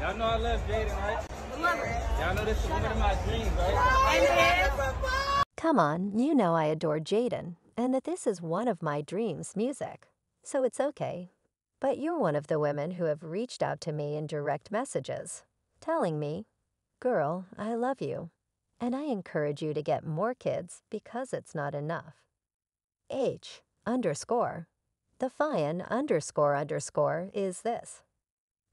Y'all know I love Jaidyn, right? Love her. Y'all know this is one of my dreams, right? Come on, you know I adore Jaidyn, and that this is one of my dreams music. So it's okay. But you're one of the women who have reached out to me in direct messages, telling me, "Girl, I love you, and I encourage you to get more kids because it's not enough." The is this.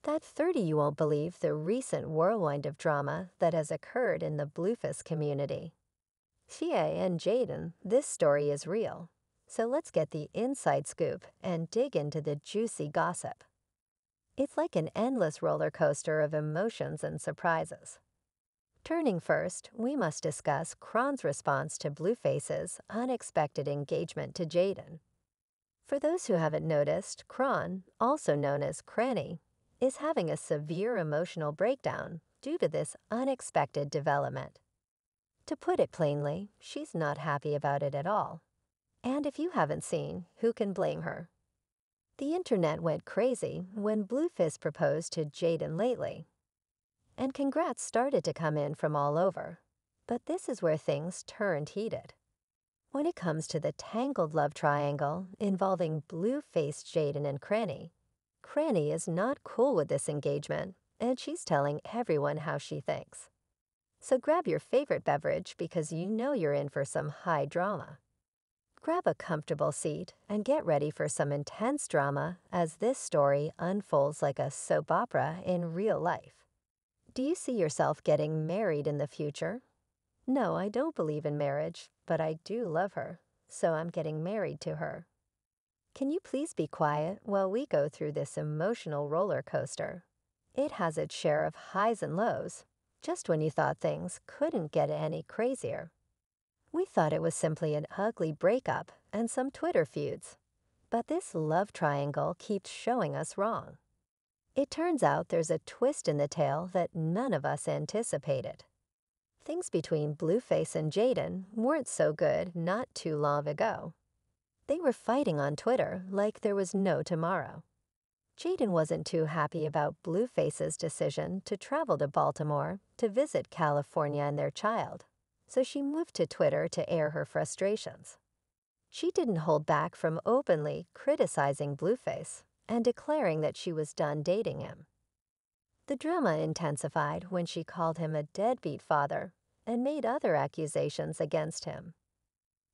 That 30 you won't believe the recent whirlwind of drama that has occurred in the Blueface community. Fia and Jaidyn, this story is real. So let's get the inside scoop and dig into the juicy gossip. It's like an endless roller coaster of emotions and surprises. Turning first, we must discuss Chrisean's response to Blueface's unexpected engagement to Jaidyn. For those who haven't noticed, Chrisean, also known as Cranny, is having a severe emotional breakdown due to this unexpected development. To put it plainly, she's not happy about it at all. And if you haven't seen, who can blame her? The internet went crazy when Blueface proposed to Jaidyn lately. And congrats started to come in from all over. But this is where things turned heated. When it comes to the tangled love triangle involving Blueface, Jaidyn, and Cranny, Cranny is not cool with this engagement, and she's telling everyone how she thinks. So grab your favorite beverage because you know you're in for some high drama. Grab a comfortable seat and get ready for some intense drama as this story unfolds like a soap opera in real life. Do you see yourself getting married in the future? No, I don't believe in marriage, but I do love her, so I'm getting married to her. Can you please be quiet while we go through this emotional roller coaster? It has its share of highs and lows, just when you thought things couldn't get any crazier. We thought it was simply an ugly breakup and some Twitter feuds, but this love triangle keeps showing us wrong. It turns out there's a twist in the tale that none of us anticipated. Things between Blueface and Jaidyn weren't so good not too long ago. They were fighting on Twitter like there was no tomorrow. Jaidyn wasn't too happy about Blueface's decision to travel to Baltimore to visit California and their child, so she moved to Twitter to air her frustrations. She didn't hold back from openly criticizing Blueface and declaring that she was done dating him. The drama intensified when she called him a deadbeat father and made other accusations against him.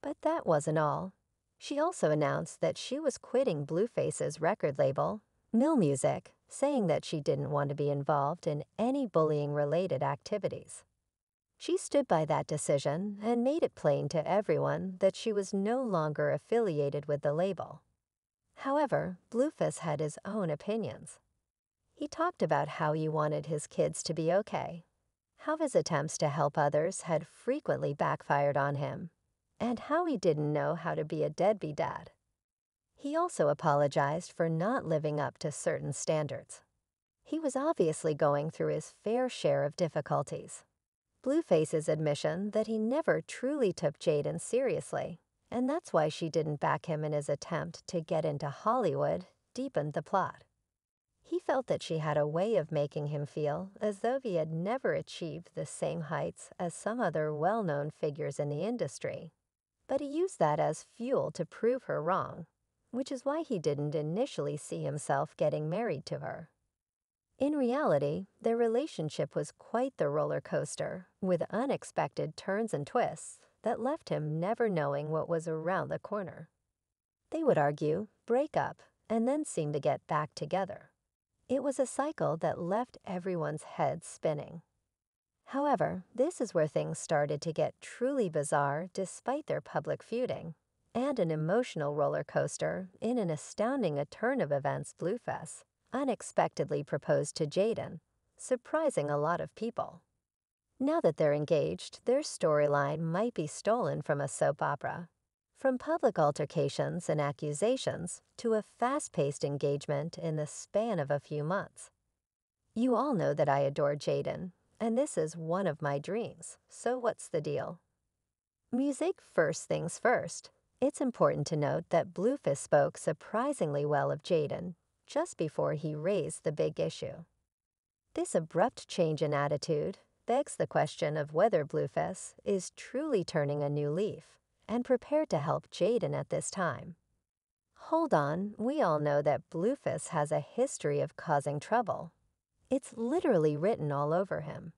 But that wasn't all. She also announced that she was quitting Blueface's record label, Mill Music, saying that she didn't want to be involved in any bullying-related activities. She stood by that decision and made it plain to everyone that she was no longer affiliated with the label. However, Blueface had his own opinions. He talked about how he wanted his kids to be okay, how his attempts to help others had frequently backfired on him, and how he didn't know how to be a deadbeat dad. He also apologized for not living up to certain standards. He was obviously going through his fair share of difficulties. Blueface's admission that he never truly took Jaidyn seriously, and that's why she didn't back him in his attempt to get into Hollywood, deepened the plot. He felt that she had a way of making him feel as though he had never achieved the same heights as some other well-known figures in the industry. But he used that as fuel to prove her wrong, which is why he didn't initially see himself getting married to her. In reality, their relationship was quite the roller coaster, with unexpected turns and twists that left him never knowing what was around the corner. They would argue, break up, and then seem to get back together. It was a cycle that left everyone's heads spinning. However, this is where things started to get truly bizarre despite their public feuding, and an emotional roller coaster in an astounding turn of events. Blueface unexpectedly proposed to Jaidyn, surprising a lot of people. Now that they're engaged, their storyline might be stolen from a soap opera. From public altercations and accusations to a fast-paced engagement in the span of a few months. You all know that I adore Jaidyn, and this is one of my dreams, so what's the deal? Music first things first. It's important to note that Blueface spoke surprisingly well of Jaidyn just before he raised the big issue. This abrupt change in attitude begs the question of whether Blueface is truly turning a new leaf and prepared to help Jaidyn at this time. Hold on, we all know that Blueface has a history of causing trouble. It's literally written all over him.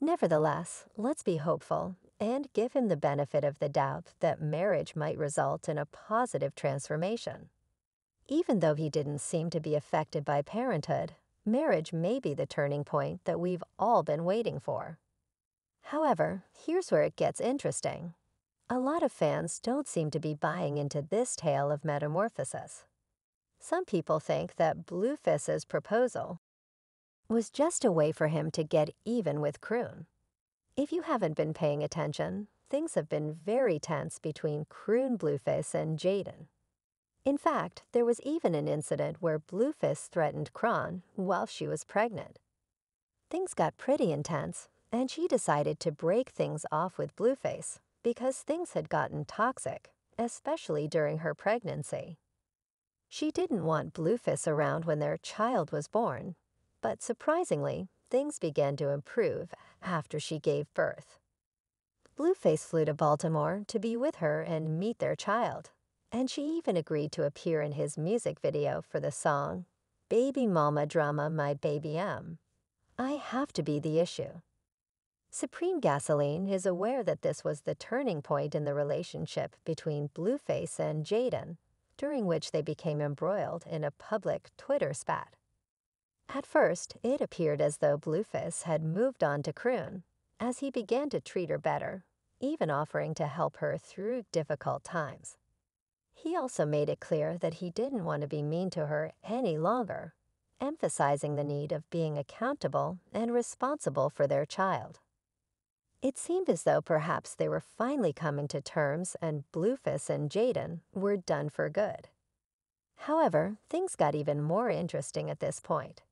Nevertheless, let's be hopeful and give him the benefit of the doubt that marriage might result in a positive transformation. Even though he didn't seem to be affected by parenthood, marriage may be the turning point that we've all been waiting for. However, here's where it gets interesting. A lot of fans don't seem to be buying into this tale of metamorphosis. Some people think that Blueface's proposal was just a way for him to get even with Croon. If you haven't been paying attention, things have been very tense between Croon, Blueface, and Jaidyn. In fact, there was even an incident where Blueface threatened Cron while she was pregnant. Things got pretty intense, and she decided to break things off with Blueface because things had gotten toxic, especially during her pregnancy. She didn't want Blueface around when their child was born, but surprisingly, things began to improve after she gave birth. Blueface flew to Baltimore to be with her and meet their child, and she even agreed to appear in his music video for the song, Baby Mama Drama My Baby M. I have to be the issue. Supreme Gasoline is aware that this was the turning point in the relationship between Blueface and Jaidyn, during which they became embroiled in a public Twitter spat. At first, it appeared as though Blueface had moved on to Croon, as he began to treat her better, even offering to help her through difficult times. He also made it clear that he didn't want to be mean to her any longer, emphasizing the need of being accountable and responsible for their child. It seemed as though perhaps they were finally coming to terms and Blueface and Jaidyn were done for good. However, things got even more interesting at this point.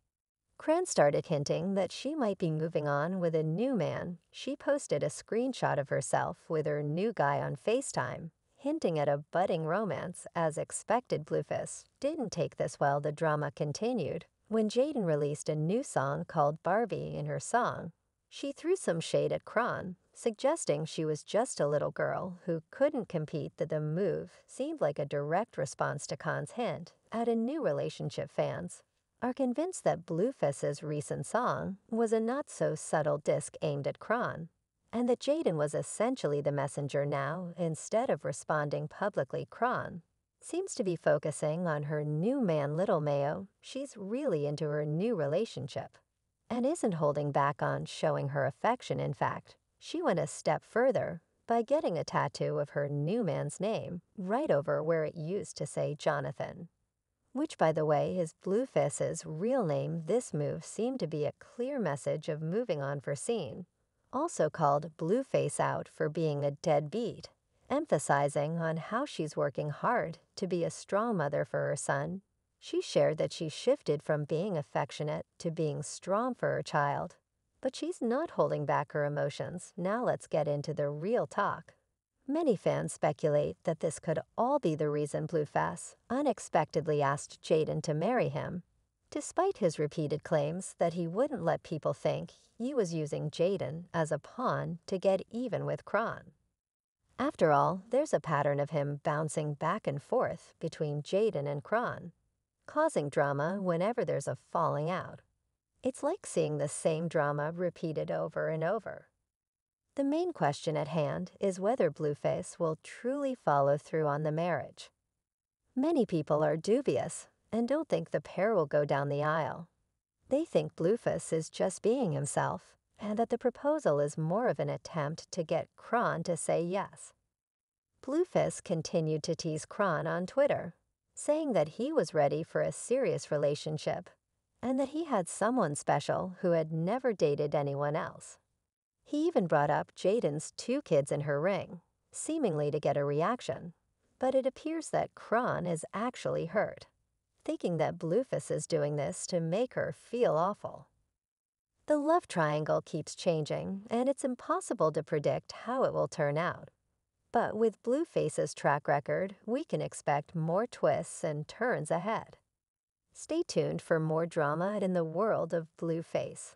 Cran started hinting that she might be moving on with a new man. She posted a screenshot of herself with her new guy on FaceTime, hinting at a budding romance. As expected, Blueface didn't take this well. The drama continued when Jaidyn released a new song called Barbie. In her song, she threw some shade at Cron, suggesting she was just a little girl who couldn't compete. That the move seemed like a direct response to Khan's hint at a new relationship. Fans are convinced that Blueface's recent song was a not-so-subtle diss aimed at Cron, and that Jaidyn was essentially the messenger now. Instead of responding publicly, Cron seems to be focusing on her new man Little Mayo. She's really into her new relationship and isn't holding back on showing her affection. In fact, she went a step further by getting a tattoo of her new man's name right over where it used to say Jonathan, which, by the way, is Blueface's real name. This move seemed to be a clear message of moving on for Chrisean, also called Blueface out for being a deadbeat, emphasizing on how she's working hard to be a strong mother for her son. She shared that she shifted from being affectionate to being strong for her child, but she's not holding back her emotions. Now let's get into the real talk. Many fans speculate that this could all be the reason Blueface unexpectedly asked Jaidyn to marry him, despite his repeated claims that he wouldn't let people think he was using Jaidyn as a pawn to get even with Cron. After all, there's a pattern of him bouncing back and forth between Jaidyn and Cron, causing drama whenever there's a falling out. It's like seeing the same drama repeated over and over. The main question at hand is whether Blueface will truly follow through on the marriage. Many people are dubious and don't think the pair will go down the aisle. They think Blueface is just being himself and that the proposal is more of an attempt to get Cron to say yes. Blueface continued to tease Cron on Twitter, saying that he was ready for a serious relationship and that he had someone special who had never dated anyone else. He even brought up Jaidyn's 2 kids in her ring, seemingly to get a reaction, but it appears that Cron is actually hurt, thinking that Blueface is doing this to make her feel awful. The love triangle keeps changing, and it's impossible to predict how it will turn out. But with Blueface's track record, we can expect more twists and turns ahead. Stay tuned for more drama in the world of Blueface.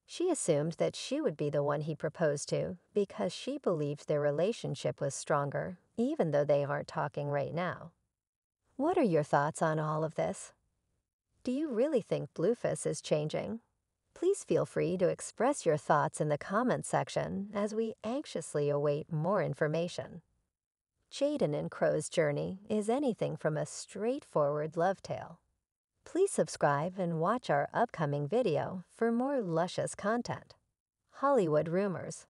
She assumed that she would be the one he proposed to because she believed their relationship was stronger, even though they aren't talking right now. What are your thoughts on all of this? Do you really think Blueface is changing? Please feel free to express your thoughts in the comments section as we anxiously await more information. Jaidyn and Crow's journey is anything from a straightforward love tale. Please subscribe and watch our upcoming video for more luscious content. Hollywood Rumors.